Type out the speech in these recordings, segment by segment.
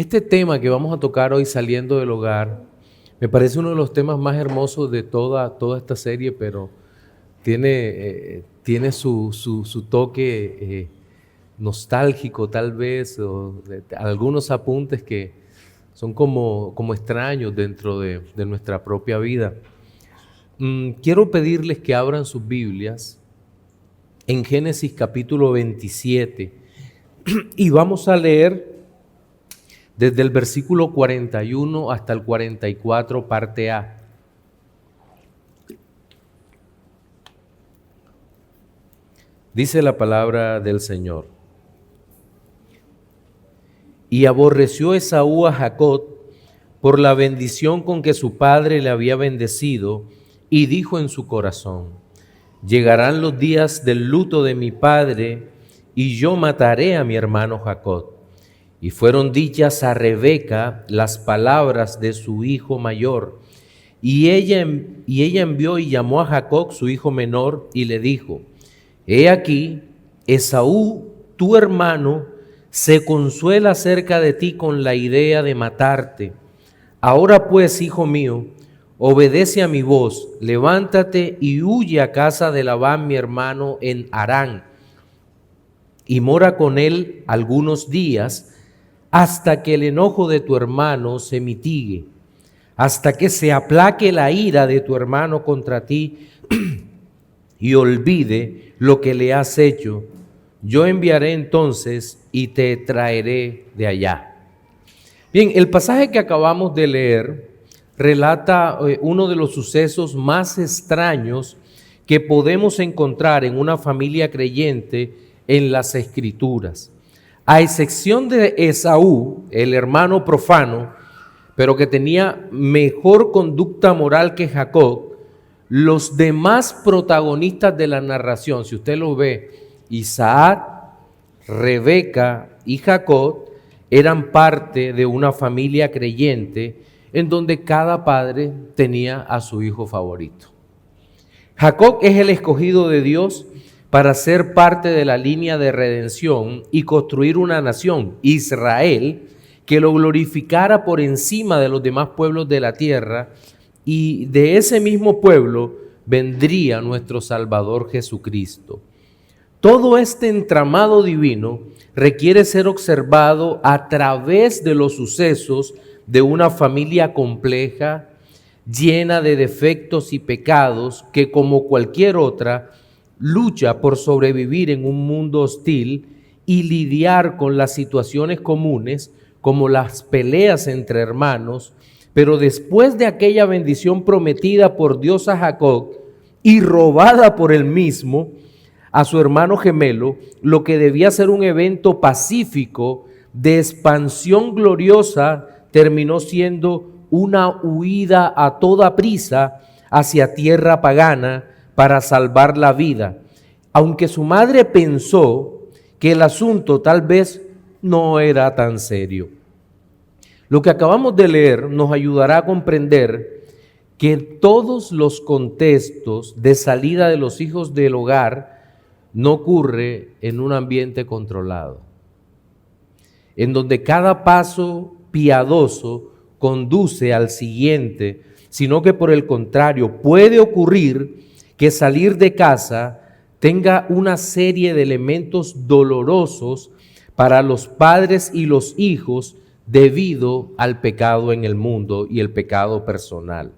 Este tema que vamos a tocar hoy, saliendo del hogar, me parece uno de los temas más hermosos de toda esta serie, pero tiene su toque nostálgico tal vez, o algunos apuntes que son como extraños dentro de nuestra propia vida. Quiero pedirles que abran sus Biblias en Génesis capítulo 27 y vamos a leer desde el versículo 41 hasta el 44, parte A. Dice la palabra del Señor: Y aborreció Esaú a Jacob por la bendición con que su padre le había bendecido, y dijo en su corazón: llegarán los días del luto de mi padre, y yo mataré a mi hermano Jacob. Y fueron dichas a Rebeca las palabras de su hijo mayor. Y ella envió y llamó a Jacob, su hijo menor, y le dijo: he aquí, Esaú, tu hermano, se consuela acerca de ti con la idea de matarte. Ahora pues, hijo mío, obedece a mi voz, levántate y huye a casa de Labán mi hermano en Harán, y mora con él algunos días, hasta que el enojo de tu hermano se mitigue, hasta que se aplaque la ira de tu hermano contra ti y olvide lo que le has hecho. Yo enviaré entonces y te traeré de allá. Bien, el pasaje que acabamos de leer relata uno de los sucesos más extraños que podemos encontrar en una familia creyente en las Escrituras. A excepción de Esaú, el hermano profano, pero que tenía mejor conducta moral que Jacob, los demás protagonistas de la narración, si usted lo ve, Isaac, Rebeca y Jacob, eran parte de una familia creyente en donde cada padre tenía a su hijo favorito. Jacob es el escogido de Dios para ser parte de la línea de redención y construir una nación, Israel, que lo glorificara por encima de los demás pueblos de la tierra, y de ese mismo pueblo vendría nuestro Salvador Jesucristo. Todo este entramado divino requiere ser observado a través de los sucesos de una familia compleja, llena de defectos y pecados, que como cualquier otra, lucha por sobrevivir en un mundo hostil y lidiar con las situaciones comunes como las peleas entre hermanos. Pero después de aquella bendición prometida por Dios a Jacob y robada por él mismo a su hermano gemelo, lo que debía ser un evento pacífico de expansión gloriosa terminó siendo una huida a toda prisa hacia tierra pagana para salvar la vida, aunque su madre pensó que el asunto tal vez no era tan serio. Lo que acabamos de leer nos ayudará a comprender que todos los contextos de salida de los hijos del hogar no ocurre en un ambiente controlado, en donde cada paso piadoso conduce al siguiente, sino que por el contrario puede ocurrir que salir de casa tenga una serie de elementos dolorosos para los padres y los hijos debido al pecado en el mundo y el pecado personal.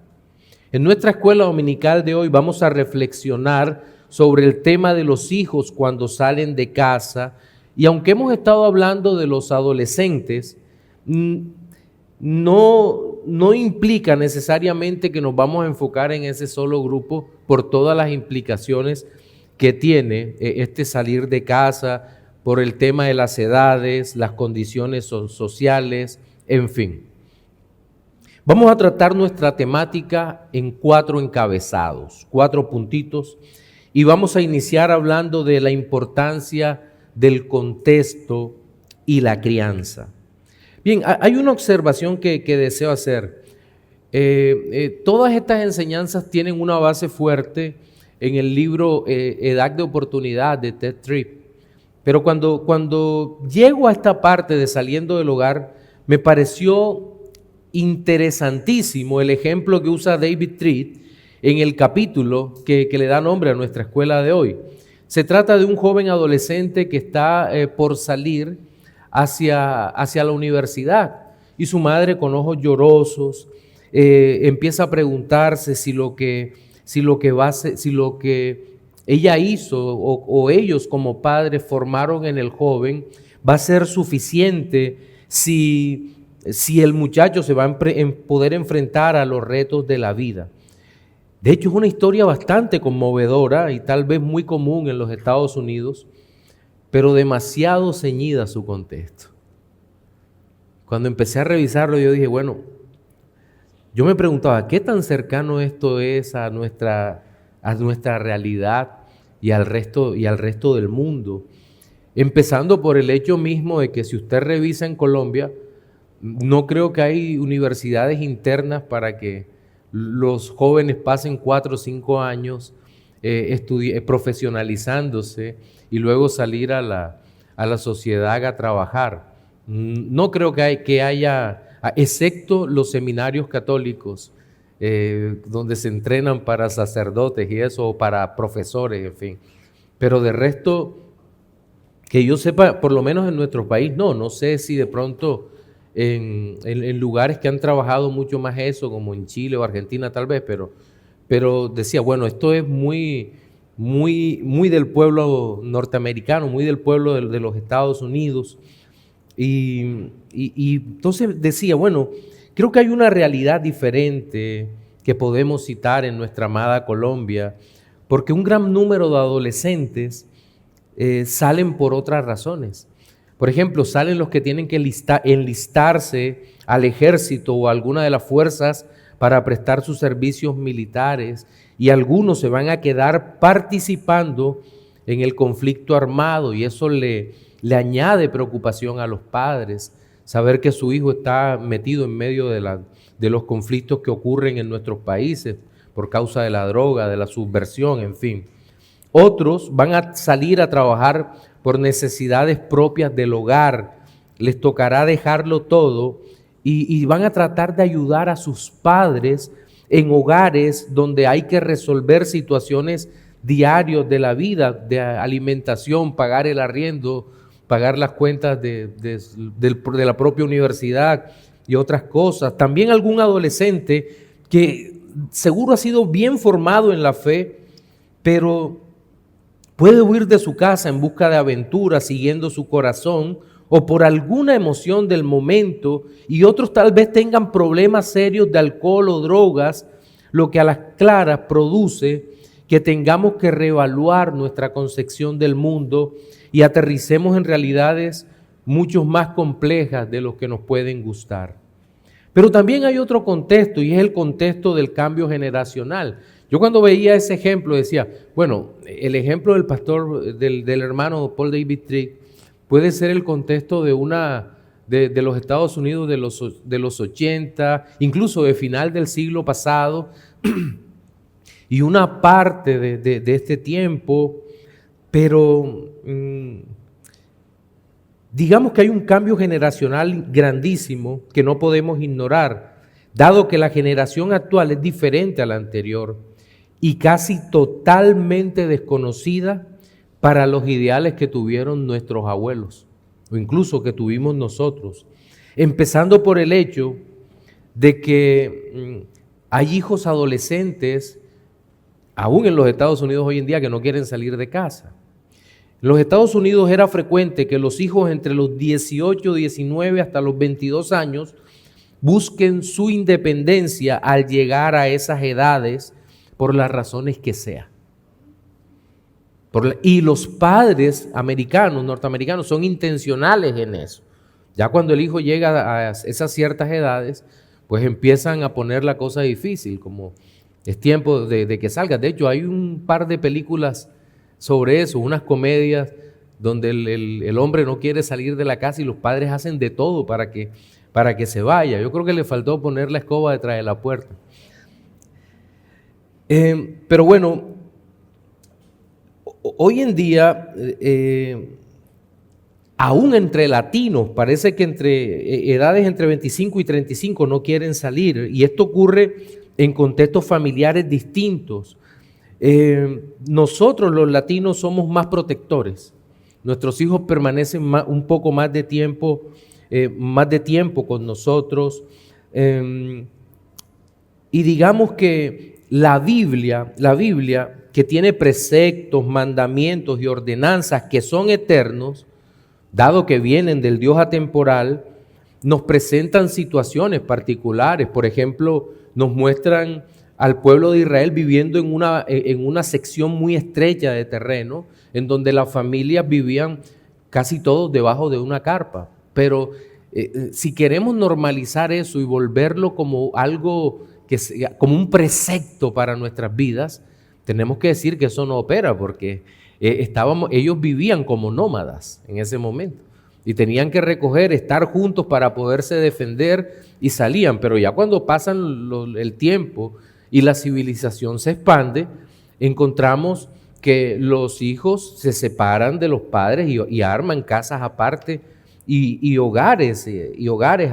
En nuestra escuela dominical de hoy vamos a reflexionar sobre el tema de los hijos cuando salen de casa, y aunque hemos estado hablando de los adolescentes, no implica necesariamente que nos vamos a enfocar en ese solo grupo por todas las implicaciones que tiene este salir de casa, por el tema de las edades, las condiciones sociales, en fin. Vamos a tratar nuestra temática en 4 encabezados, 4 puntitos, y vamos a iniciar hablando de la importancia del contexto y la crianza. Bien, hay una observación que deseo hacer. Todas estas enseñanzas tienen una base fuerte en el libro Edad de Oportunidad de Ted Tripp. Pero cuando llego a esta parte de saliendo del hogar, me pareció interesantísimo el ejemplo que usa David Treat en el capítulo que le da nombre a nuestra escuela de hoy. Se trata de un joven adolescente que está por salir hacia la universidad y su madre, con ojos llorosos, empieza a preguntarse si lo que ella hizo o ellos como padres formaron en el joven va a ser suficiente si el muchacho se va a poder enfrentar a los retos de la vida. De hecho, es una historia bastante conmovedora y tal vez muy común en los Estados Unidos, pero demasiado ceñida a su contexto. Cuando empecé a revisarlo, yo dije, bueno, yo me preguntaba, ¿qué tan cercano esto es a nuestra realidad y al resto del mundo? Empezando por el hecho mismo de que si usted revisa en Colombia, no creo que hay universidades internas para que los jóvenes pasen 4 o 5 años profesionalizándose y luego salir a la sociedad a trabajar. No creo que haya, excepto los seminarios católicos, donde se entrenan para sacerdotes y eso, o para profesores, en fin. Pero de resto, que yo sepa, por lo menos en nuestro país, no sé si de pronto en lugares que han trabajado mucho más eso, como en Chile o Argentina tal vez, pero decía, bueno, esto es muy del pueblo norteamericano, muy del pueblo de los Estados Unidos. Y entonces decía, bueno, creo que hay una realidad diferente que podemos citar en nuestra amada Colombia, porque un gran número de adolescentes salen por otras razones. Por ejemplo, salen los que tienen que enlistarse al ejército o a alguna de las fuerzas para prestar sus servicios militares, y algunos se van a quedar participando en el conflicto armado, y eso le añade preocupación a los padres, saber que su hijo está metido en medio de los conflictos que ocurren en nuestros países por causa de la droga, de la subversión, en fin. Otros van a salir a trabajar por necesidades propias del hogar, les tocará dejarlo todo y van a tratar de ayudar a sus padres en hogares donde hay que resolver situaciones diarias de la vida, de alimentación, pagar el arriendo, pagar las cuentas de la propia universidad y otras cosas. También algún adolescente que seguro ha sido bien formado en la fe, pero puede huir de su casa en busca de aventuras, siguiendo su corazón o por alguna emoción del momento, y otros tal vez tengan problemas serios de alcohol o drogas, lo que a las claras produce que tengamos que reevaluar nuestra concepción del mundo y aterricemos en realidades mucho más complejas de lo que nos pueden gustar. Pero también hay otro contexto, y es el contexto del cambio generacional. Yo cuando veía ese ejemplo decía, bueno, el ejemplo del pastor, del hermano Paul David Tripp, puede ser el contexto de los Estados Unidos de los 80, incluso de final del siglo pasado, y una parte de este tiempo, pero digamos que hay un cambio generacional grandísimo que no podemos ignorar, dado que la generación actual es diferente a la anterior y casi totalmente desconocida para los ideales que tuvieron nuestros abuelos o incluso que tuvimos nosotros, empezando por el hecho de que hay hijos adolescentes, aún en los Estados Unidos hoy en día, que no quieren salir de casa. En los Estados Unidos era frecuente que los hijos entre los 18, 19 hasta los 22 años busquen su independencia al llegar a esas edades por las razones que sea. Y los padres norteamericanos, son intencionales en eso. Ya cuando el hijo llega a esas ciertas edades, pues empiezan a poner la cosa difícil, como es tiempo de que salga. De hecho, hay un par de películas sobre eso, unas comedias donde el hombre no quiere salir de la casa y los padres hacen de todo para que se vaya. Yo creo que le faltó poner la escoba detrás de la puerta. Pero bueno, hoy en día aún entre latinos, parece que entre edades entre 25 y 35 no quieren salir, y esto ocurre en contextos familiares distintos. Nosotros los latinos somos más protectores. Nuestros hijos permanecen un poco más de tiempo con nosotros. Y digamos que la Biblia, que tiene preceptos, mandamientos y ordenanzas que son eternos, dado que vienen del Dios atemporal, nos presentan situaciones particulares. Por ejemplo, nos muestran al pueblo de Israel viviendo en una sección muy estrecha de terreno, en donde las familias vivían casi todos debajo de una carpa. Pero si queremos normalizar eso y volverlo como algo que sea, como un precepto para nuestras vidas, tenemos que decir que eso no opera, porque ellos vivían como nómadas en ese momento y tenían que estar juntos para poderse defender, y salían. Pero ya cuando pasan el tiempo y la civilización se expande, encontramos que los hijos se separan de los padres y arman casas aparte y hogares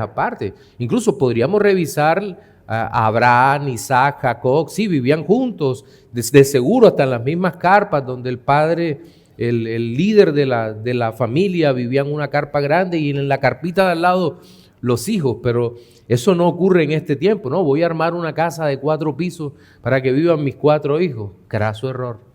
aparte. Incluso podríamos revisar a Abraham, Isaac, Jacob. Sí, vivían juntos, de seguro hasta en las mismas carpas donde el padre, el líder de la familia, vivía en una carpa grande, y en la carpita de al lado los hijos. Pero eso no ocurre en este tiempo, ¿no? Voy a armar una casa de 4 pisos para que vivan mis 4 hijos. Craso error.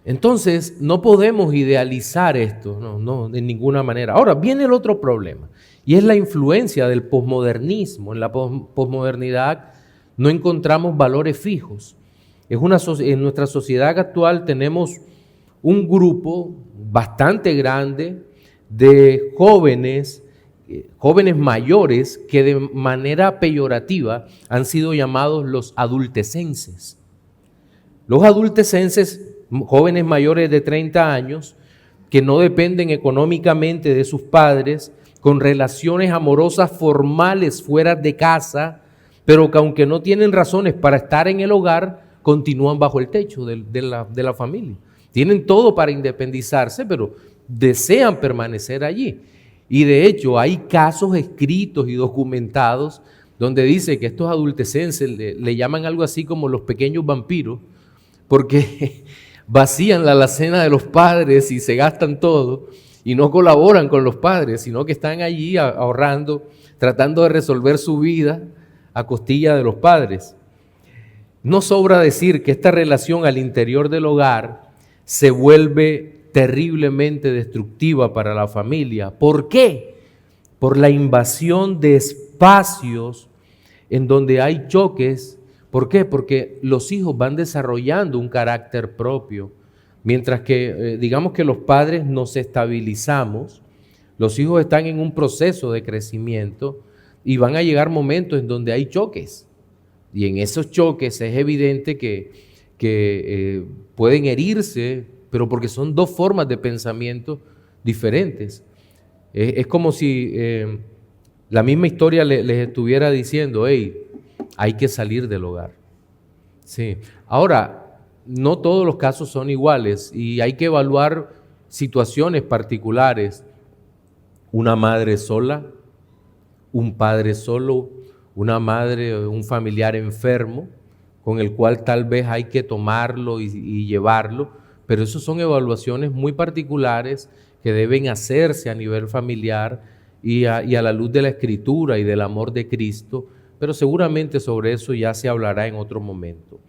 Entonces, no podemos idealizar esto, no, de ninguna manera. Ahora, viene el otro problema, y es la influencia del posmodernismo. En la posmodernidad no encontramos valores fijos. En nuestra sociedad actual tenemos un grupo bastante grande de jóvenes mayores que de manera peyorativa han sido llamados los adultecenses. Los adultecenses, jóvenes mayores de 30 años, que no dependen económicamente de sus padres, con relaciones amorosas formales fuera de casa, pero que aunque no tienen razones para estar en el hogar, continúan bajo el techo de la familia. Tienen todo para independizarse, pero desean permanecer allí. Y de hecho hay casos escritos y documentados donde dice que estos adultecenses le llaman algo así como los pequeños vampiros, porque vacían la alacena de los padres y se gastan todo y no colaboran con los padres, sino que están allí ahorrando, tratando de resolver su vida a costilla de los padres. No sobra decir que esta relación al interior del hogar se vuelve terriblemente destructiva para la familia. ¿Por qué? Por la invasión de espacios en donde hay choques. ¿Por qué? Porque los hijos van desarrollando un carácter propio. Mientras que digamos que los padres nos estabilizamos, los hijos están en un proceso de crecimiento y van a llegar momentos en donde hay choques. Y en esos choques es evidente que pueden herirse, pero porque son 2 formas de pensamiento diferentes. Es como si la misma historia les estuviera diciendo: hey, hay que salir del hogar. Sí. Ahora, no todos los casos son iguales y hay que evaluar situaciones particulares. Una madre sola, un padre solo, una madre, un familiar enfermo, con el cual tal vez hay que tomarlo y llevarlo, pero esas son evaluaciones muy particulares que deben hacerse a nivel familiar y a la luz de la Escritura y del amor de Cristo, pero seguramente sobre eso ya se hablará en otro momento.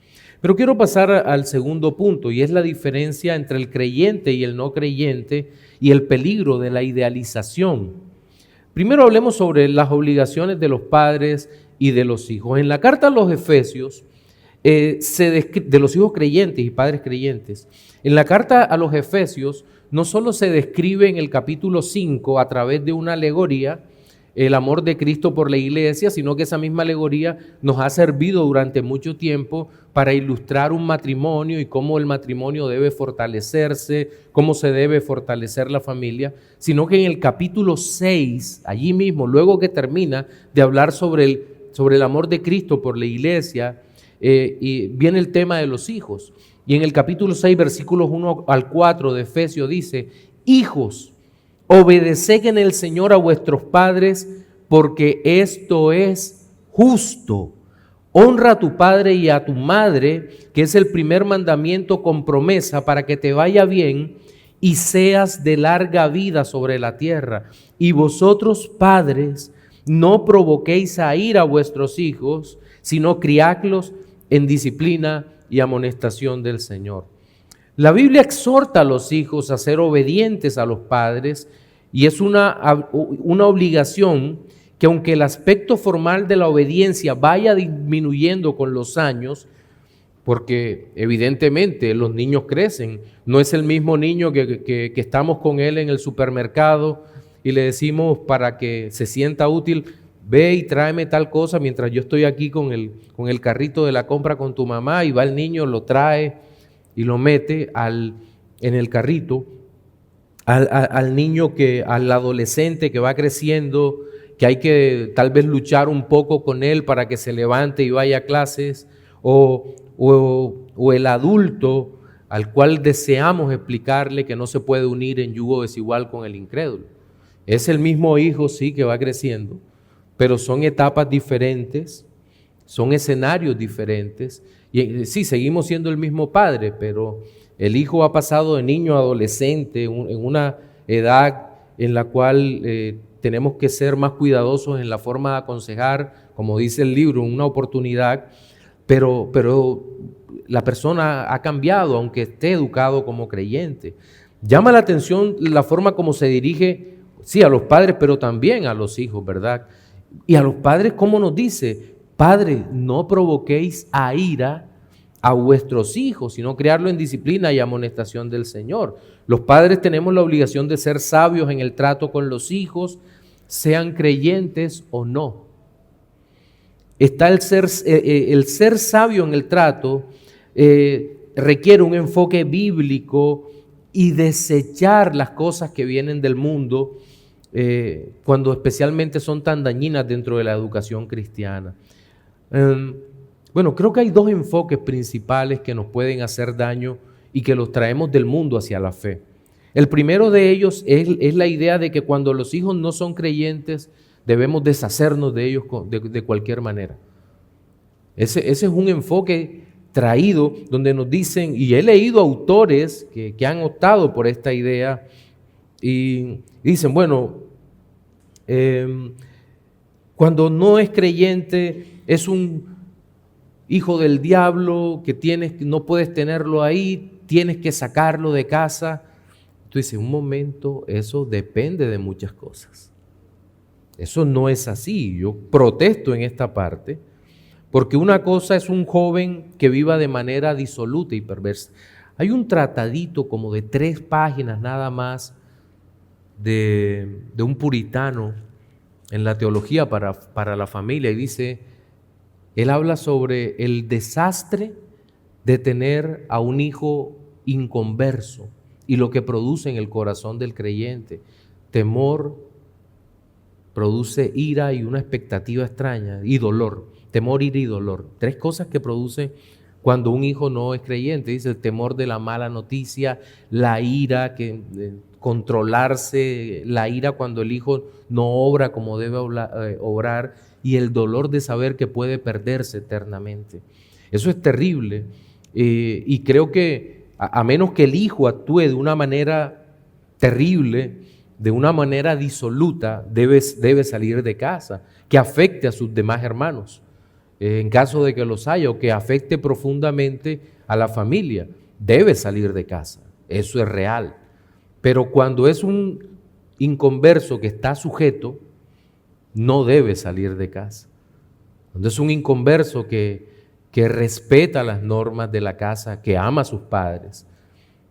Pero quiero pasar al segundo punto, y es la diferencia entre el creyente y el no creyente y el peligro de la idealización. Primero hablemos sobre las obligaciones de los padres y de los hijos. En la carta a los Efesios, de los hijos creyentes y padres creyentes, en la carta a los Efesios no solo se describe en el capítulo 5 a través de una alegoría el amor de Cristo por la iglesia, sino que esa misma alegoría nos ha servido durante mucho tiempo para ilustrar un matrimonio y cómo el matrimonio debe fortalecerse, cómo se debe fortalecer la familia, sino que en el capítulo 6, allí mismo, luego que termina de hablar sobre el amor de Cristo por la iglesia, y viene el tema de los hijos. Y en el capítulo 6, versículos 1 al 4 de Efesios dice: hijos, obedeced en el Señor a vuestros padres, porque esto es justo. Honra a tu padre y a tu madre, que es el primer mandamiento con promesa para que te vaya bien y seas de larga vida sobre la tierra. Y vosotros, padres, no provoquéis a ira a vuestros hijos, sino criadlos en disciplina y amonestación del Señor. La Biblia exhorta a los hijos a ser obedientes a los padres, y es una obligación que, aunque el aspecto formal de la obediencia vaya disminuyendo con los años, porque evidentemente los niños crecen, no es el mismo niño que estamos con él en el supermercado y le decimos para que se sienta útil: ve y tráeme tal cosa mientras yo estoy aquí con el carrito de la compra con tu mamá, y va el niño, lo trae y lo mete en el carrito. Al niño, al adolescente que va creciendo, que hay que tal vez luchar un poco con él para que se levante y vaya a clases, o el adulto al cual deseamos explicarle que no se puede unir en yugo desigual con el incrédulo. Es el mismo hijo, sí, que va creciendo, pero son etapas diferentes, son escenarios diferentes. Y sí, seguimos siendo el mismo padre, pero el hijo ha pasado de niño a adolescente en una edad en la cual tenemos que ser más cuidadosos en la forma de aconsejar, como dice el libro, una oportunidad, pero la persona ha cambiado, aunque esté educado como creyente. Llama la atención la forma como se dirige, sí, a los padres, pero también a los hijos, ¿verdad? Y a los padres, ¿cómo nos dice? Padres, no provoquéis a ira a vuestros hijos, sino criarlo en disciplina y amonestación del Señor. Los padres tenemos la obligación de ser sabios en el trato con los hijos, sean creyentes o no. Está el ser sabio en el trato, requiere un enfoque bíblico y desechar las cosas que vienen del mundo, cuando especialmente son tan dañinas dentro de la educación cristiana. Bueno, creo que hay dos enfoques principales que nos pueden hacer daño y que los traemos del mundo hacia la fe. El primero de ellos es la idea de que cuando los hijos no son creyentes, debemos deshacernos de ellos de cualquier manera. Ese es un enfoque traído donde nos dicen, y he leído autores que han optado por esta idea, y dicen, bueno, cuando no es creyente es un hijo del diablo que no puedes tenerlo ahí, tienes que sacarlo de casa. Tú dices, un momento, eso depende de muchas cosas. Eso no es así. Yo protesto en esta parte, porque una cosa es un joven que viva de manera disoluta y perversa. Hay un tratadito como de 3 páginas nada más de un puritano en la teología para la familia, y dice, él habla sobre el desastre de tener a un hijo inconverso y lo que produce en el corazón del creyente. Temor, produce ira y una expectativa extraña, y dolor. Temor, ira y dolor. 3 cosas que produce cuando un hijo no es creyente. Dice el temor de la mala noticia, la ira, controlarse, la ira cuando el hijo no obra como debe obrar, y el dolor de saber que puede perderse eternamente. Eso es terrible, y creo que a menos que el hijo actúe de una manera terrible, de una manera disoluta, debe salir de casa, que afecte a sus demás hermanos, en caso de que los haya, o que afecte profundamente a la familia, debe salir de casa. Eso es real. Pero cuando es un inconverso que está sujeto, no debe salir de casa. Cuando es un inconverso que respeta las normas de la casa, que ama a sus padres,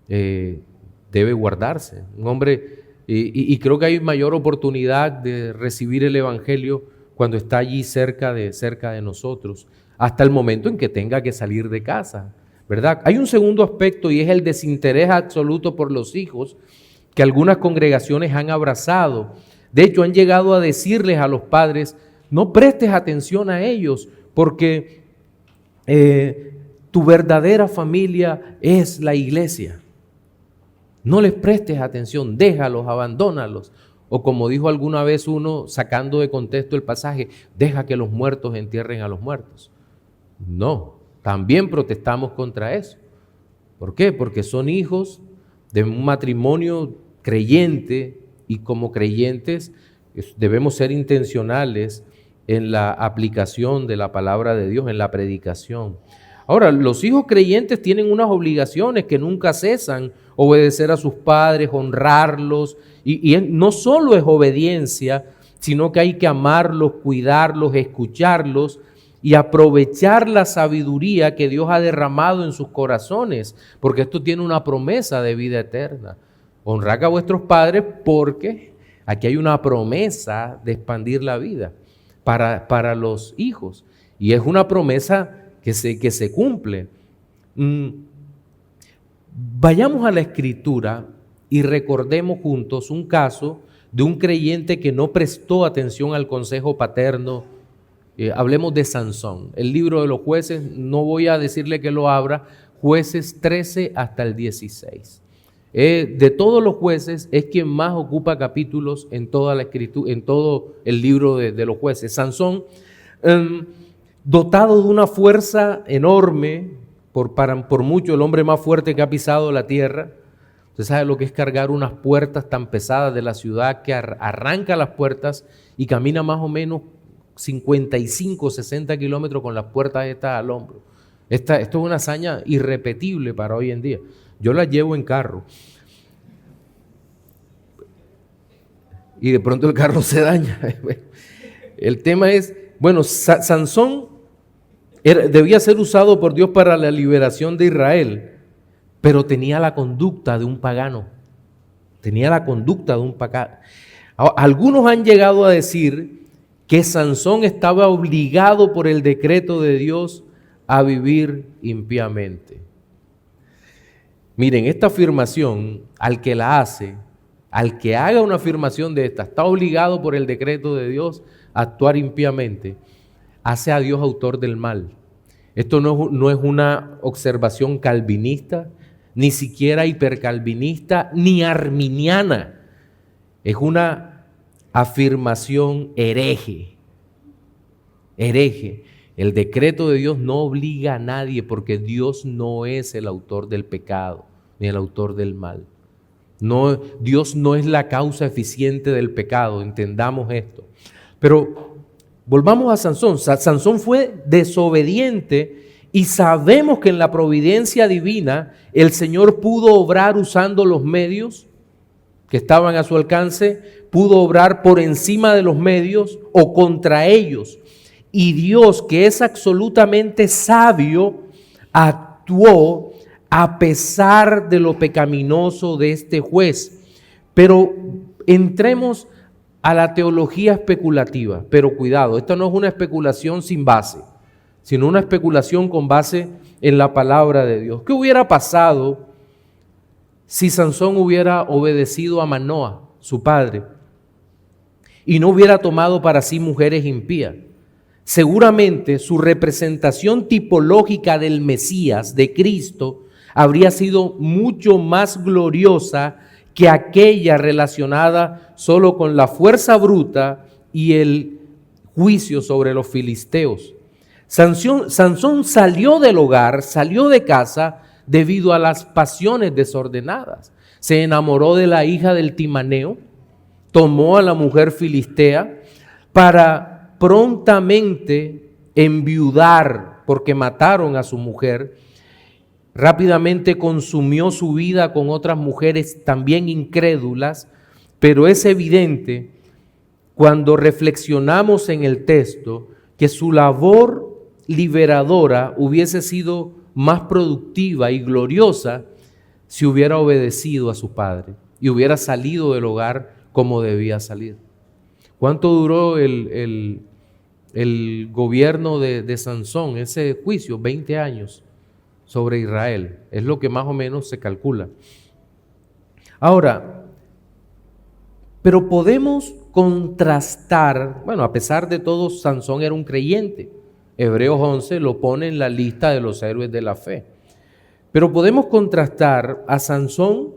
debe guardarse. Un hombre, y creo que hay mayor oportunidad de recibir el evangelio cuando está allí cerca de nosotros, hasta el momento en que tenga que salir de casa, ¿verdad? Hay un segundo aspecto, y es el desinterés absoluto por los hijos, que algunas congregaciones han abrazado. De hecho, han llegado a decirles a los padres, no prestes atención a ellos, porque tu verdadera familia es la iglesia. No les prestes atención, déjalos, abandónalos. O como dijo alguna vez uno, sacando de contexto el pasaje, deja que los muertos entierren a los muertos. No, también protestamos contra eso. ¿Por qué? Porque son hijos de un matrimonio creyente y como creyentes debemos ser intencionales en la aplicación de la palabra de Dios, en la predicación. Ahora, los hijos creyentes tienen unas obligaciones que nunca cesan: obedecer a sus padres, honrarlos, y no solo es obediencia, sino que hay que amarlos, cuidarlos, escucharlos y aprovechar la sabiduría que Dios ha derramado en sus corazones, porque esto tiene una promesa de vida eterna. Honrad a vuestros padres porque aquí hay una promesa de expandir la vida para los hijos, y es una promesa que se cumple. Vayamos a la Escritura y recordemos juntos un caso de un creyente que no prestó atención al consejo paterno. Hablemos de Sansón. El libro de los Jueces, no voy a decirle que lo abra, Jueces 13 hasta el 16. De todos los jueces es quien más ocupa capítulos en toda la Escritura, en todo el libro de los Jueces. Sansón, dotado de una fuerza enorme, por mucho el hombre más fuerte que ha pisado la tierra. Usted sabe lo que es cargar unas puertas tan pesadas de la ciudad, que arranca las puertas y camina más o menos 55, 60 kilómetros con las puertas estas al hombro. Esto es una hazaña irrepetible para hoy en día. Yo la llevo en carro y de pronto el carro se daña. El tema es, bueno, Sansón debía ser usado por Dios para la liberación de Israel, pero tenía la conducta de un pagano. Algunos han llegado a decir que Sansón estaba obligado por el decreto de Dios a vivir impíamente. Miren, esta afirmación, al que la hace, al que haga una afirmación de esta, está obligado por el decreto de Dios a actuar impíamente, hace a Dios autor del mal. Esto no es una observación calvinista, ni siquiera hipercalvinista, ni arminiana. Es una afirmación hereje. El decreto de Dios no obliga a nadie, porque Dios no es el autor del pecado, ni el autor del mal. No, Dios no es la causa eficiente del pecado, entendamos esto. Pero volvamos a Sansón. Sansón fue desobediente y sabemos que en la providencia divina el Señor pudo obrar usando los medios que estaban a su alcance, pudo obrar por encima de los medios o contra ellos. Y Dios, que es absolutamente sabio, actuó a pesar de lo pecaminoso de este juez. Pero entremos a la teología especulativa. Pero cuidado, esta no es una especulación sin base, sino una especulación con base en la palabra de Dios. ¿Qué hubiera pasado si Sansón hubiera obedecido a Manoa, su padre, y no hubiera tomado para sí mujeres impías? Seguramente su representación tipológica del Mesías, de Cristo, habría sido mucho más gloriosa que aquella relacionada solo con la fuerza bruta y el juicio sobre los filisteos. Sansón salió del hogar, salió de casa debido a las pasiones desordenadas. Se enamoró de la hija del Timaneo, tomó a la mujer filistea para prontamente enviudar, porque mataron a su mujer. Rápidamente consumió su vida con otras mujeres también incrédulas, pero es evidente cuando reflexionamos en el texto que su labor liberadora hubiese sido más productiva y gloriosa si hubiera obedecido a su padre y hubiera salido del hogar como debía salir. ¿Cuánto duró el gobierno de Sansón, ese juicio? 20 años sobre Israel. Es lo que más o menos se calcula. Ahora, pero podemos contrastar, bueno, a pesar de todo, Sansón era un creyente. Hebreos 11 lo pone en la lista de los héroes de la fe. Pero podemos contrastar a Sansón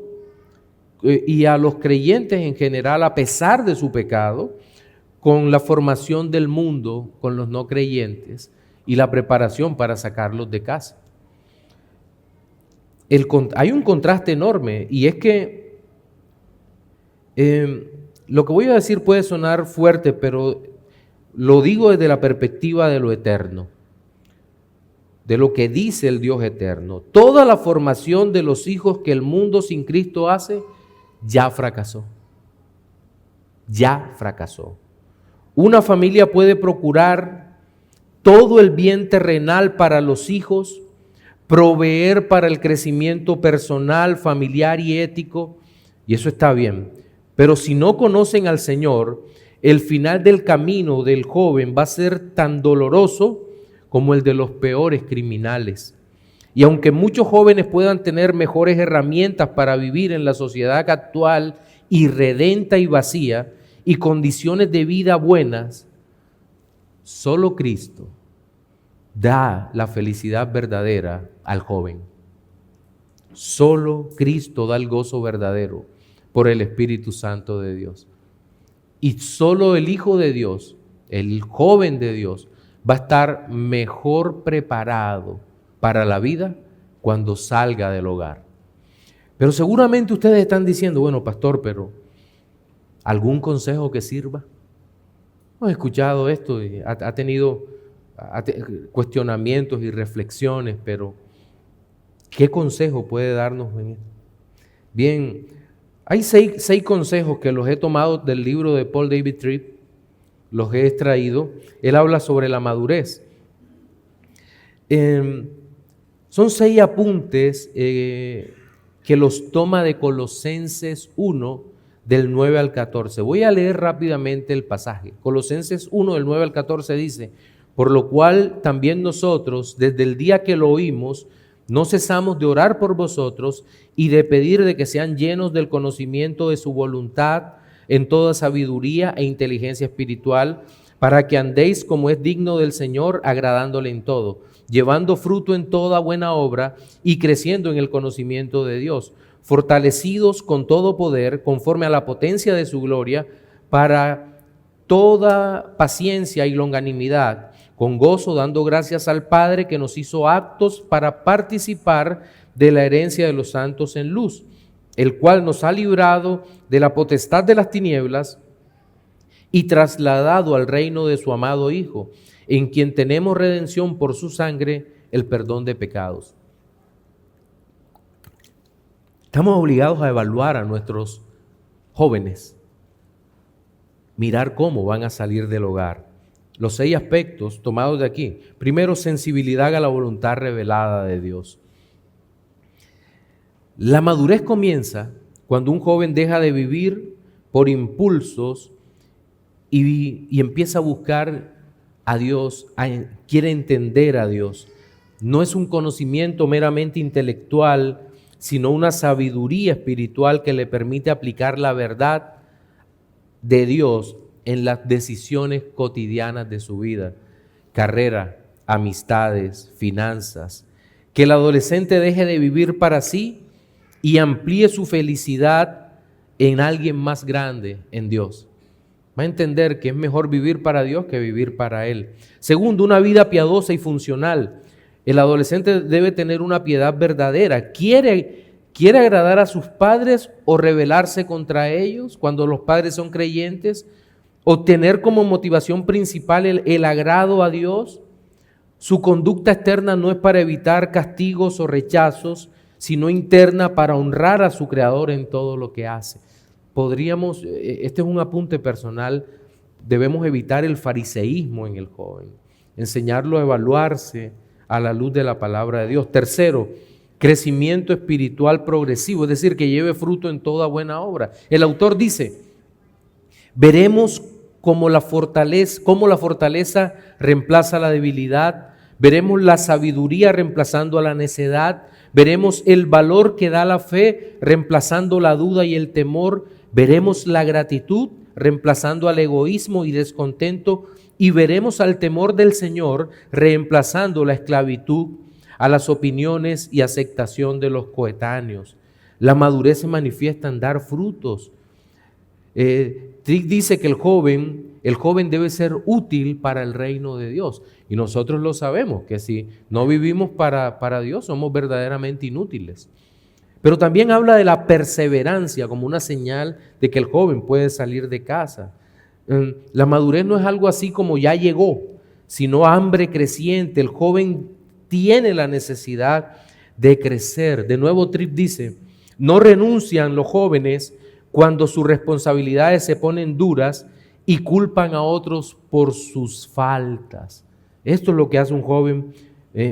y a los creyentes en general, a pesar de su pecado, con la formación del mundo, con los no creyentes y la preparación para sacarlos de casa. Hay un contraste enorme, y es que lo que voy a decir puede sonar fuerte, pero lo digo desde la perspectiva de lo eterno, de lo que dice el Dios eterno. Toda la formación de los hijos que el mundo sin Cristo hace, ya fracasó. Ya fracasó. Una familia puede procurar todo el bien terrenal para los hijos, proveer para el crecimiento personal, familiar y ético, y eso está bien. Pero si no conocen al Señor, el final del camino del joven va a ser tan doloroso como el de los peores criminales. Y aunque muchos jóvenes puedan tener mejores herramientas para vivir en la sociedad actual irredenta y vacía y condiciones de vida buenas, solo Cristo da la felicidad verdadera al joven. Solo Cristo da el gozo verdadero por el Espíritu Santo de Dios. Y solo el Hijo de Dios, el joven de Dios, va a estar mejor preparado para la vida cuando salga del hogar. Pero seguramente ustedes están diciendo, bueno, pastor, pero ¿algún consejo que sirva? Hemos escuchado esto y ha tenido cuestionamientos y reflexiones, pero ¿qué consejo puede darnos en esto? Bien, hay seis consejos que los he tomado del libro de Paul David Tripp, los he extraído. Él habla sobre la madurez. Son 6 apuntes que los toma de Colosenses 1, del 9 al 14. Voy a leer rápidamente el pasaje. Colosenses 1, del 9 al 14 dice: por lo cual también nosotros, desde el día que lo oímos, no cesamos de orar por vosotros y de pedir de que sean llenos del conocimiento de su voluntad en toda sabiduría e inteligencia espiritual, para que andéis como es digno del Señor, agradándole en todo, llevando fruto en toda buena obra y creciendo en el conocimiento de Dios, fortalecidos con todo poder, conforme a la potencia de su gloria, para toda paciencia y longanimidad, con gozo, dando gracias al Padre que nos hizo aptos para participar de la herencia de los santos en luz, el cual nos ha librado de la potestad de las tinieblas y trasladado al reino de su amado Hijo, en quien tenemos redención por su sangre, el perdón de pecados. Estamos obligados a evaluar a nuestros jóvenes, mirar cómo van a salir del hogar. Los 6 aspectos tomados de aquí. Primero, sensibilidad a la voluntad revelada de Dios. La madurez comienza cuando un joven deja de vivir por impulsos y empieza a buscar a Dios, quiere entender a Dios. No es un conocimiento meramente intelectual, sino una sabiduría espiritual que le permite aplicar la verdad de Dios en las decisiones cotidianas de su vida, carrera, amistades, finanzas. Que el adolescente deje de vivir para sí y amplíe su felicidad en alguien más grande, en Dios. Va a entender que es mejor vivir para Dios que vivir para Él. Segundo, una vida piadosa y funcional. El adolescente debe tener una piedad verdadera. ¿Quiere agradar a sus padres o rebelarse contra ellos cuando los padres son creyentes? ¿O tener como motivación principal el agrado a Dios? Su conducta externa no es para evitar castigos o rechazos, sino interna para honrar a su Creador en todo lo que hace. Este es un apunte personal, debemos evitar el fariseísmo en el joven, enseñarlo a evaluarse a la luz de la palabra de Dios. Tercero, crecimiento espiritual progresivo, es decir, que lleve fruto en toda buena obra. El autor dice: veremos cómo la fortaleza reemplaza la debilidad, veremos la sabiduría reemplazando a la necedad, veremos el valor que da la fe reemplazando la duda y el temor, veremos la gratitud reemplazando al egoísmo y descontento, y veremos al temor del Señor reemplazando la esclavitud a las opiniones y aceptación de los coetáneos. La madurez se manifiesta en dar frutos. Trick dice que el joven debe ser útil para el reino de Dios. Y nosotros lo sabemos, que si no vivimos para Dios, somos verdaderamente inútiles. Pero también habla de la perseverancia como una señal de que el joven puede salir de casa. La madurez no es algo así como ya llegó, sino hambre creciente. El joven tiene la necesidad de crecer. De nuevo, Tripp dice, no renuncian los jóvenes cuando sus responsabilidades se ponen duras y culpan a otros por sus faltas. Esto es lo que hace un joven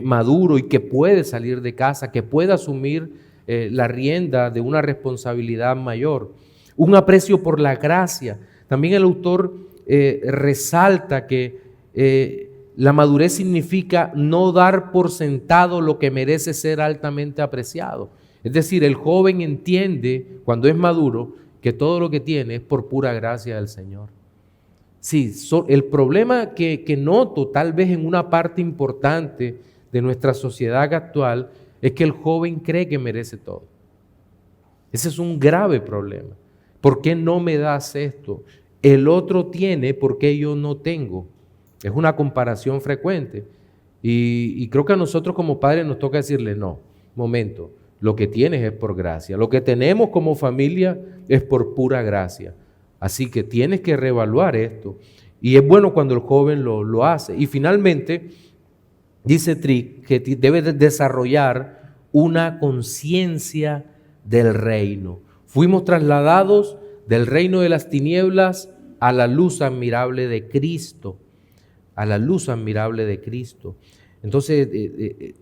maduro y que puede salir de casa, que puede asumir la rienda de una responsabilidad mayor. Un aprecio por la gracia. También el autor resalta que la madurez significa no dar por sentado lo que merece ser altamente apreciado. Es decir, el joven entiende, cuando es maduro, que todo lo que tiene es por pura gracia del Señor. Sí, el problema que noto tal vez en una parte importante de nuestra sociedad actual es que el joven cree que merece todo. Ese es un grave problema. ¿Por qué no me das esto? El otro tiene, ¿por qué yo no tengo? Es una comparación frecuente. Y creo que a nosotros como padres nos toca decirle, no, momento, lo que tienes es por gracia. Lo que tenemos como familia es por pura gracia. Así que tienes que reevaluar esto. Y es bueno cuando el joven lo hace. Y finalmente, dice Trick que debe desarrollar una conciencia del reino. Fuimos trasladados del reino de las tinieblas a la luz admirable de Cristo. A la luz admirable de Cristo. Entonces,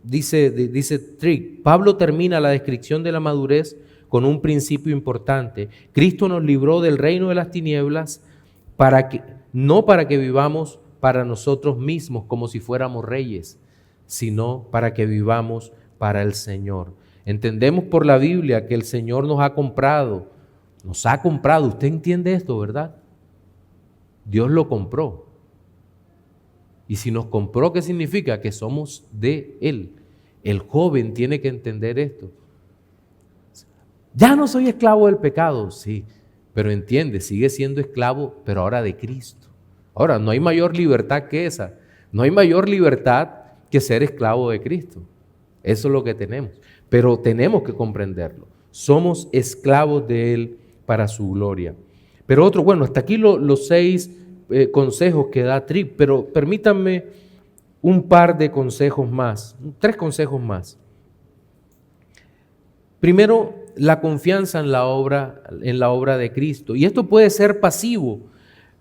dice Trick, Pablo termina la descripción de la madurez con un principio importante. Cristo nos libró del reino de las tinieblas no para que vivamos para nosotros mismos como si fuéramos reyes, sino para que vivamos para el Señor. Entendemos por la Biblia que el Señor nos ha comprado. Usted entiende esto, ¿verdad? Dios lo compró. Y si nos compró, ¿qué significa? Que somos de Él. El joven tiene que entender esto. Ya no soy esclavo del pecado, sí, pero entiende, sigue siendo esclavo, pero ahora de Cristo. Ahora, no hay mayor libertad que esa. No hay mayor libertad que ser esclavo de Cristo. Eso es lo que tenemos. Pero tenemos que comprenderlo. Somos esclavos de Él para su gloria. Pero hasta aquí los 6 consejos que da Tripp, pero permítanme un par de consejos más, 3 consejos más. Primero, la confianza en la obra de Cristo. Y esto puede ser pasivo.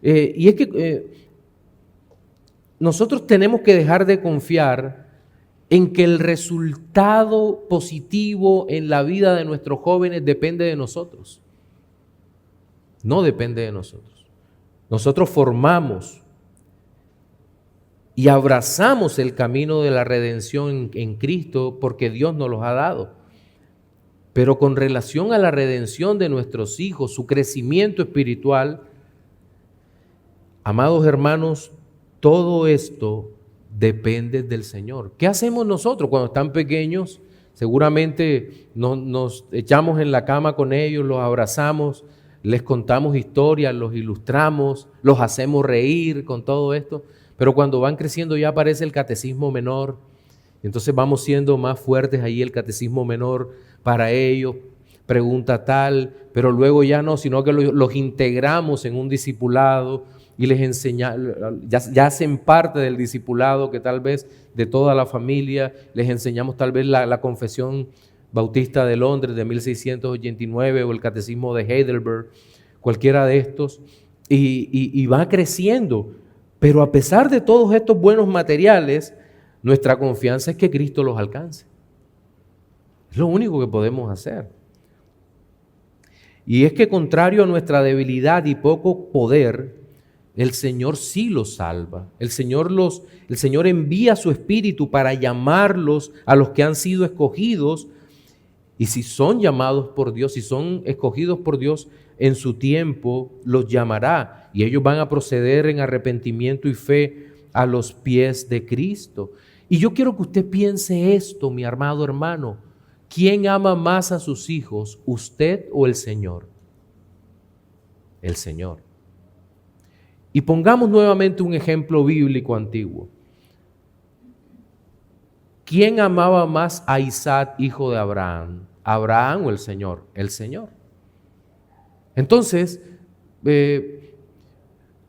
Y es que nosotros tenemos que dejar de confiar en que el resultado positivo en la vida de nuestros jóvenes depende de nosotros. No depende de nosotros. Nosotros formamos y abrazamos el camino de la redención en Cristo porque Dios nos los ha dado. Pero con relación a la redención de nuestros hijos, su crecimiento espiritual, amados hermanos, todo esto depende del Señor. ¿Qué hacemos nosotros cuando están pequeños? Seguramente nos echamos en la cama con ellos, los abrazamos, les contamos historias, los ilustramos, los hacemos reír con todo esto, pero cuando van creciendo ya aparece el catecismo menor, entonces vamos siendo más fuertes ahí, el catecismo menor para ellos, pregunta tal, pero luego ya no, sino que los integramos en un discipulado y les enseñamos, ya hacen parte del discipulado que tal vez de toda la familia, les enseñamos tal vez la confesión Bautista de Londres de 1689 o el Catecismo de Heidelberg, cualquiera de estos, y va creciendo. Pero a pesar de todos estos buenos materiales, nuestra confianza es que Cristo los alcance. Es lo único que podemos hacer. Y es que contrario a nuestra debilidad y poco poder, el Señor sí los salva. El Señor envía su Espíritu para llamarlos a los que han sido escogidos Y si son llamados por Dios, si son escogidos por Dios, en su tiempo los llamará y ellos van a proceder en arrepentimiento y fe a los pies de Cristo. Y yo quiero que usted piense esto, mi amado hermano. ¿Quién ama más a sus hijos, usted o el Señor? El Señor. Y pongamos nuevamente un ejemplo bíblico antiguo. ¿Quién amaba más a Isaac, hijo de Abraham? ¿Abraham o el Señor? El Señor. Entonces,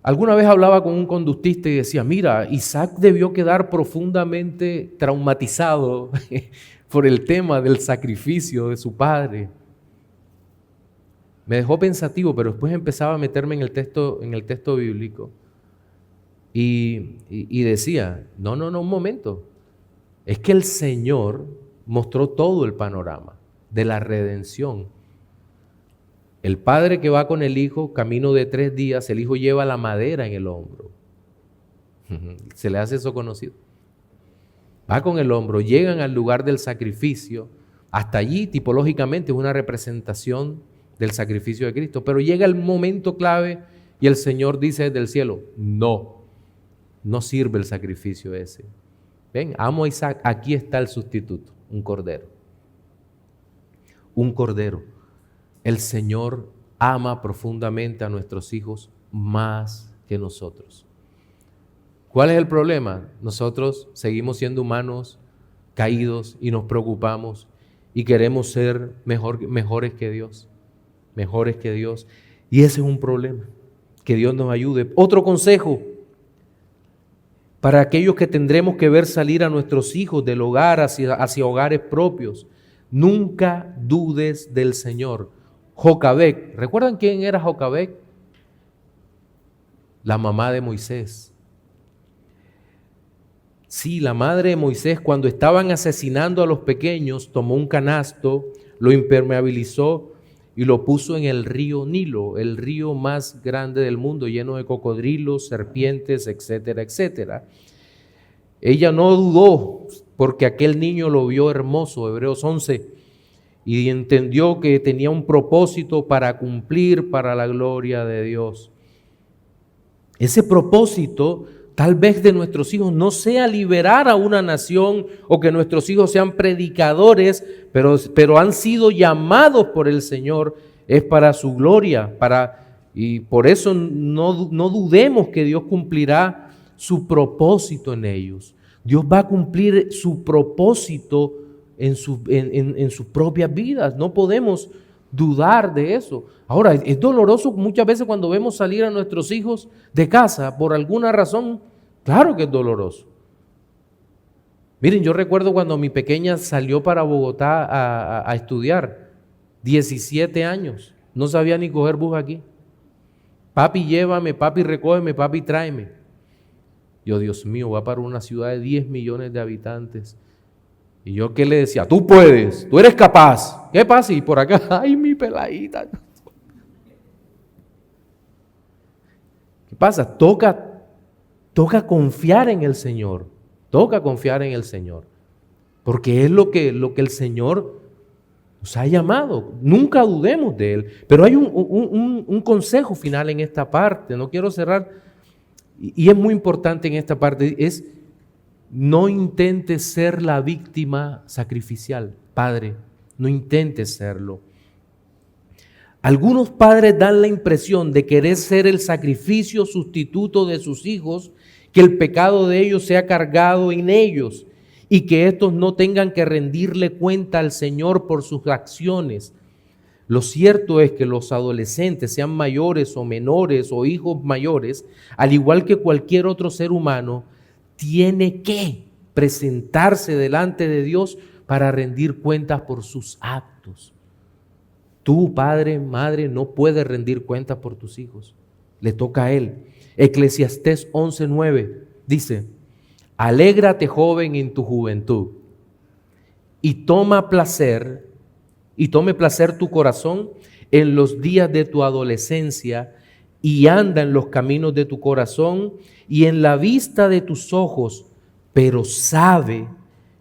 alguna vez hablaba con un conductista y decía, mira, Isaac debió quedar profundamente traumatizado por el tema del sacrificio de su padre. Me dejó pensativo, pero después empezaba a meterme en el texto bíblico y decía, no, un momento. Es que el Señor mostró todo el panorama de la redención. El padre que va con el hijo, camino de 3 días, el hijo lleva la madera en el hombro. Se le hace eso conocido. Va con el hombro, llegan al lugar del sacrificio. Hasta allí, tipológicamente, es una representación del sacrificio de Cristo. Pero llega el momento clave y el Señor dice desde el cielo, no sirve el sacrificio ese. Ven, amo a Isaac, aquí está el sustituto, un cordero. Un cordero. El Señor ama profundamente a nuestros hijos más que nosotros. ¿Cuál es el problema? Nosotros seguimos siendo humanos caídos y nos preocupamos y queremos ser mejores que Dios. Mejores que Dios. Y ese es un problema. Que Dios nos ayude. Otro consejo para aquellos que tendremos que ver salir a nuestros hijos del hogar hacia hogares propios. Nunca dudes del Señor. Jocabec, ¿recuerdan quién era Jocabec? La mamá de Moisés. Sí, la madre de Moisés, cuando estaban asesinando a los pequeños, tomó un canasto, lo impermeabilizó y lo puso en el río Nilo, el río más grande del mundo, lleno de cocodrilos, serpientes, etcétera, etcétera. Ella no dudó porque aquel niño lo vio hermoso, Hebreos 11, y entendió que tenía un propósito para cumplir para la gloria de Dios. Ese propósito tal vez de nuestros hijos no sea liberar a una nación o que nuestros hijos sean predicadores, pero han sido llamados por el Señor, es para su gloria, y por eso no dudemos que Dios cumplirá su propósito en ellos. Dios va a cumplir su propósito en sus propias vidas. No podemos dudar de eso. Ahora, es doloroso muchas veces cuando vemos salir a nuestros hijos de casa por alguna razón. Claro que es doloroso. Miren, yo recuerdo cuando mi pequeña salió para Bogotá a estudiar, 17 años, no sabía ni coger bus aquí. Papi, llévame, papi, recógeme, papi, tráeme. Yo, Dios mío, va para una ciudad de 10 millones de habitantes. Y yo, ¿qué le decía? Tú puedes, tú eres capaz. ¿Qué pasa? Y por acá, ay, mi peladita. ¿Qué pasa? Toca confiar en el Señor. Toca confiar en el Señor. Porque es lo que el Señor nos ha llamado. Nunca dudemos de Él. Pero hay un consejo final en esta parte. No quiero cerrar. Y es muy importante en esta parte. Es: no intentes ser la víctima sacrificial. Padre, no intentes serlo. Algunos padres dan la impresión de querer ser el sacrificio sustituto de sus hijos, que el pecado de ellos sea cargado en ellos y que estos no tengan que rendirle cuenta al Señor por sus acciones. Lo cierto es que los adolescentes, sean mayores o menores o hijos mayores, al igual que cualquier otro ser humano, tiene que presentarse delante de Dios para rendir cuentas por sus actos. Tú, padre, madre, no puedes rendir cuentas por tus hijos. Le toca a Él. Eclesiastés 11:9 dice: alégrate, joven, en tu juventud, y tome placer tu corazón en los días de tu adolescencia, y anda en los caminos de tu corazón y en la vista de tus ojos, pero sabe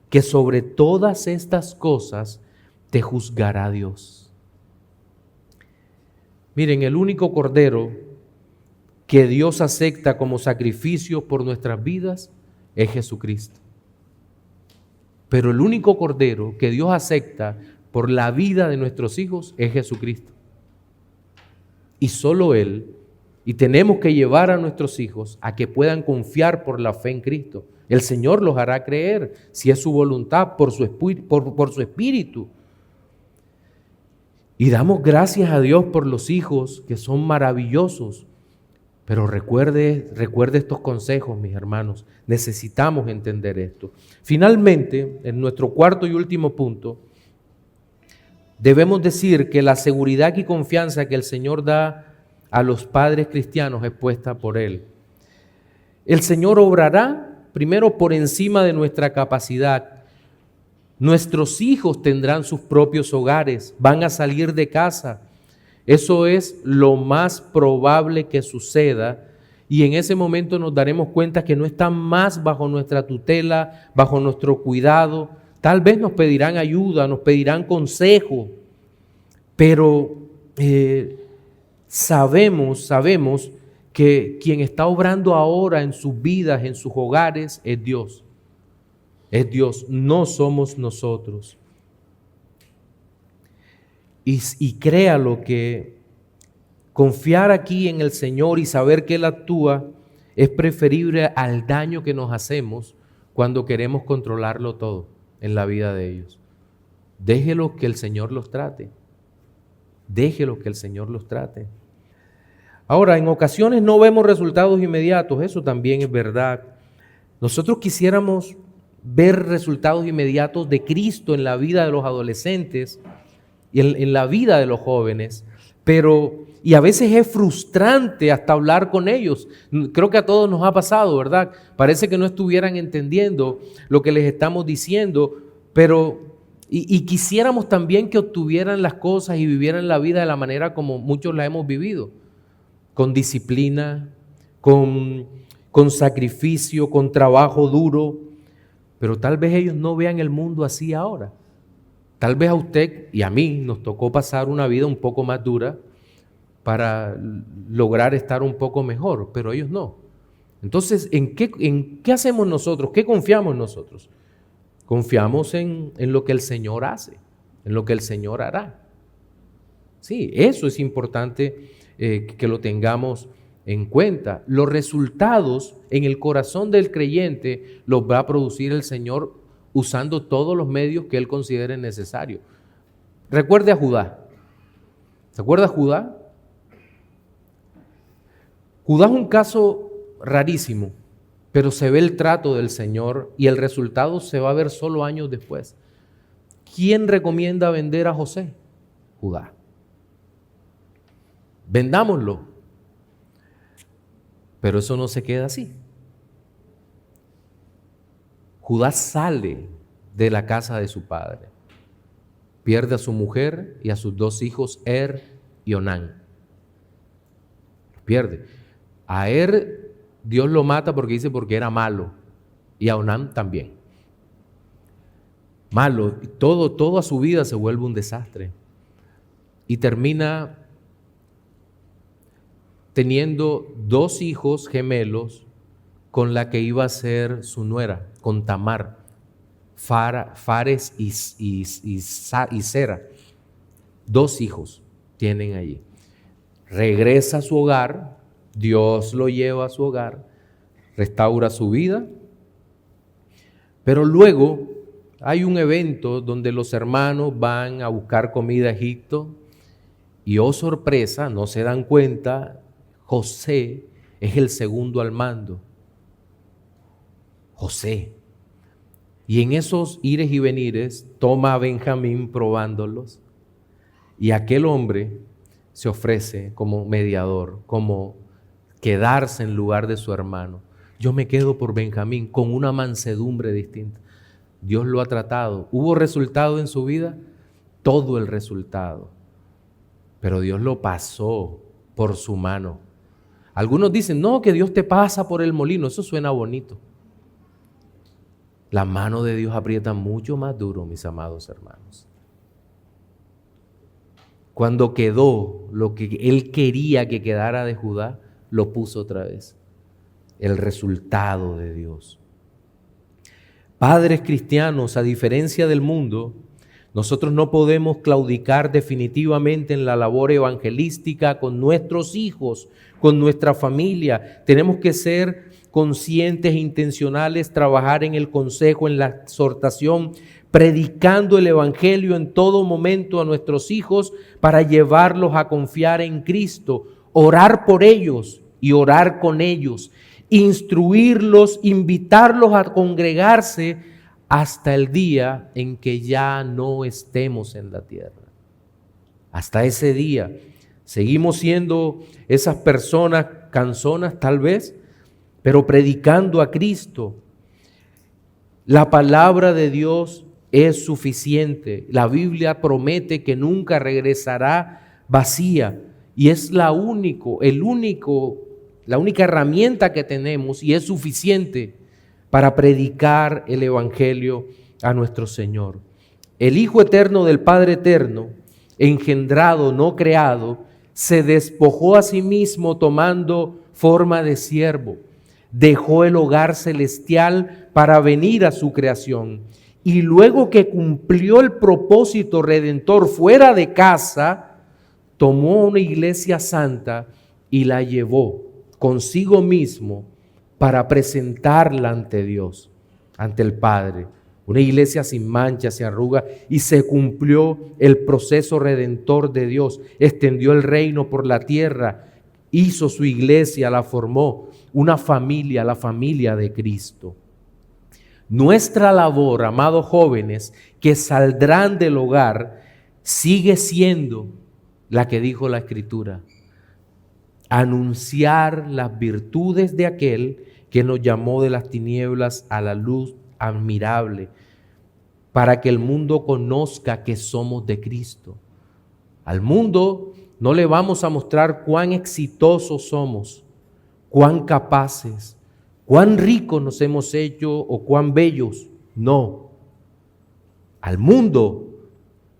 que sobre todas estas cosas te juzgará Dios. Miren, el único cordero que Dios acepta como sacrificio por nuestras vidas es Jesucristo. Pero el único cordero que Dios acepta por la vida de nuestros hijos es Jesucristo. Y solo Él. Y tenemos que llevar a nuestros hijos a que puedan confiar por la fe en Cristo. El Señor los hará creer, si es su voluntad, por su espíritu. Y damos gracias a Dios por los hijos que son maravillosos. Pero recuerde estos consejos, mis hermanos. Necesitamos entender esto. Finalmente, en nuestro cuarto y último punto, debemos decir que la seguridad y confianza que el Señor da a los padres cristianos es puesta por Él. El Señor obrará primero por encima de nuestra capacidad. Nuestros hijos tendrán sus propios hogares, van a salir de casa. Eso es lo más probable que suceda y en ese momento nos daremos cuenta que no están más bajo nuestra tutela, bajo nuestro cuidado. Tal vez nos pedirán ayuda, nos pedirán consejo, pero sabemos que quien está obrando ahora en sus vidas, en sus hogares, es Dios. Es Dios, no somos nosotros. Y créalo que confiar aquí en el Señor y saber que Él actúa es preferible al daño que nos hacemos cuando queremos controlarlo todo en la vida de ellos. Déjelo que el Señor los trate. Déjelo que el Señor los trate. Ahora, en ocasiones no vemos resultados inmediatos, eso también es verdad. Nosotros quisiéramos ver resultados inmediatos de Cristo en la vida de los adolescentes y en la vida de los jóvenes, y a veces es frustrante hasta hablar con ellos. Creo que a todos nos ha pasado, ¿verdad? Parece que no estuvieran entendiendo lo que les estamos diciendo, y quisiéramos también que obtuvieran las cosas y vivieran la vida de la manera como muchos la hemos vivido, con disciplina, con sacrificio, con trabajo duro, pero tal vez ellos no vean el mundo así ahora. Tal vez a usted y a mí nos tocó pasar una vida un poco más dura para lograr estar un poco mejor, pero ellos no. Entonces, ¿en qué hacemos nosotros? ¿Qué confiamos nosotros? Confiamos en lo que el Señor hace, en lo que el Señor hará. Sí, eso es importante que lo tengamos en cuenta. Los resultados en el corazón del creyente los va a producir el Señor usando todos los medios que Él considere necesarios. Recuerde a Judá. ¿Se acuerda Judá? Judá es un caso rarísimo, pero se ve el trato del Señor y el resultado se va a ver solo años después. ¿Quién recomienda vender a José? Judá. Vendámoslo. Pero eso no se queda así. Judá sale de la casa de su padre. Pierde a su mujer y a sus dos hijos, y Onán. Pierde. A Dios lo mata porque era malo. Y a Onán también. Malo. Toda su vida se vuelve un desastre. Y termina teniendo dos hijos gemelos con la que iba a ser su nuera, con Tamar, Fares y Zera. Dos hijos tienen allí. Regresa a su hogar, Dios lo lleva a su hogar, restaura su vida, pero luego hay un evento donde los hermanos van a buscar comida a Egipto y, oh sorpresa, no se dan cuenta, José es el segundo al mando. José. Y en esos ires y venires toma a Benjamín probándolos y aquel hombre se ofrece como mediador, como quedarse en lugar de su hermano. Yo me quedo por Benjamín con una mansedumbre distinta. Dios lo ha tratado. ¿Hubo resultado en su vida? Todo el resultado. Pero Dios lo pasó por su mano. Algunos dicen, no, que Dios te pasa por el molino. Eso suena bonito. La mano de Dios aprieta mucho más duro, mis amados hermanos. Cuando quedó lo que él quería que quedara de Judá, lo puso otra vez. El resultado de Dios. Padres cristianos, a diferencia del mundo, nosotros no podemos claudicar definitivamente en la labor evangelística con nuestros hijos, con nuestra familia. Tenemos que ser conscientes e intencionales, trabajar en el consejo, en la exhortación, predicando el evangelio en todo momento a nuestros hijos para llevarlos a confiar en Cristo, orar por ellos y orar con ellos, instruirlos, invitarlos a congregarse hasta el día en que ya no estemos en la tierra. Hasta ese día seguimos siendo esas personas canzonas tal vez, pero predicando a Cristo. La palabra de Dios es suficiente. La Biblia promete que nunca regresará vacía y es la única herramienta que tenemos y es suficiente para predicar el evangelio a nuestro Señor. El Hijo eterno del Padre eterno, engendrado, no creado, se despojó a sí mismo tomando forma de siervo. Dejó el hogar celestial para venir a su creación. Y luego que cumplió el propósito redentor fuera de casa, tomó una iglesia santa y la llevó consigo mismo para presentarla ante Dios, ante el Padre. Una iglesia sin mancha, sin arruga, y se cumplió el proceso redentor de Dios. Extendió el reino por la tierra, hizo su iglesia, la formó, una familia, la familia de Cristo. Nuestra labor, amados jóvenes, que saldrán del hogar, sigue siendo la que dijo la Escritura: anunciar las virtudes de aquel que nos llamó de las tinieblas a la luz admirable, para que el mundo conozca que somos de Cristo. Al mundo no le vamos a mostrar cuán exitosos somos, cuán capaces, cuán ricos nos hemos hecho o cuán bellos. No. Al mundo,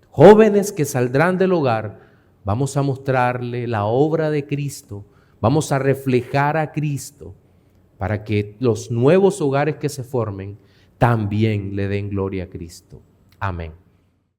jóvenes que saldrán del hogar, vamos a mostrarle la obra de Cristo, vamos a reflejar a Cristo para que los nuevos hogares que se formen también le den gloria a Cristo. Amén.